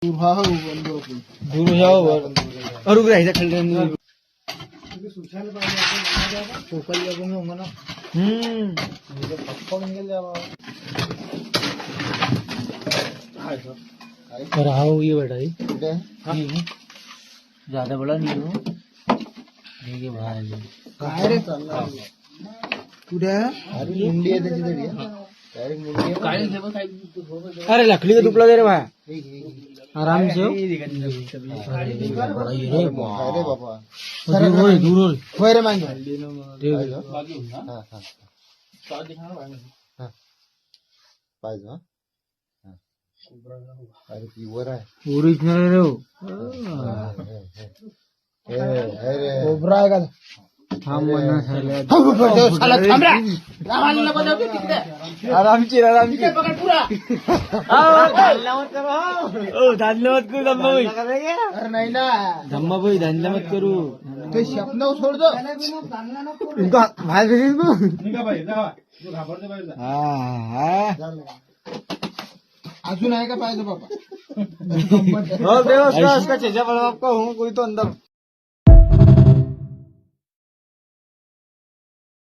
दूर जाओ और रुक रहा है खेल रहे हैं आओ ये बेटा ये ज्यादा बड़ा नहीं हो ठीक है भाई मुंडी आहे त्याची तरी डायरेक्ट मुंडी अरे लकड़ी का टुकड़ा दे रहे भाई आराम से हो बड़ा ये रे अरे बाबा दूर हो होय रे मांगे पाहिजे हा अरे प्युअर आहे ओरिजिनल रे हो अरे कोबरा आहे का थांब आरामची धन्यवाद करू धम्माबाई अरे नाही ना धम्माबाई धन्यवाद करू ते स्वप्न सोड दो इनका बाहेर अजून आहे का पाहिजे बाबा हो बेवस का चेचा बड़ा आपका हूँ कोई तो अंदर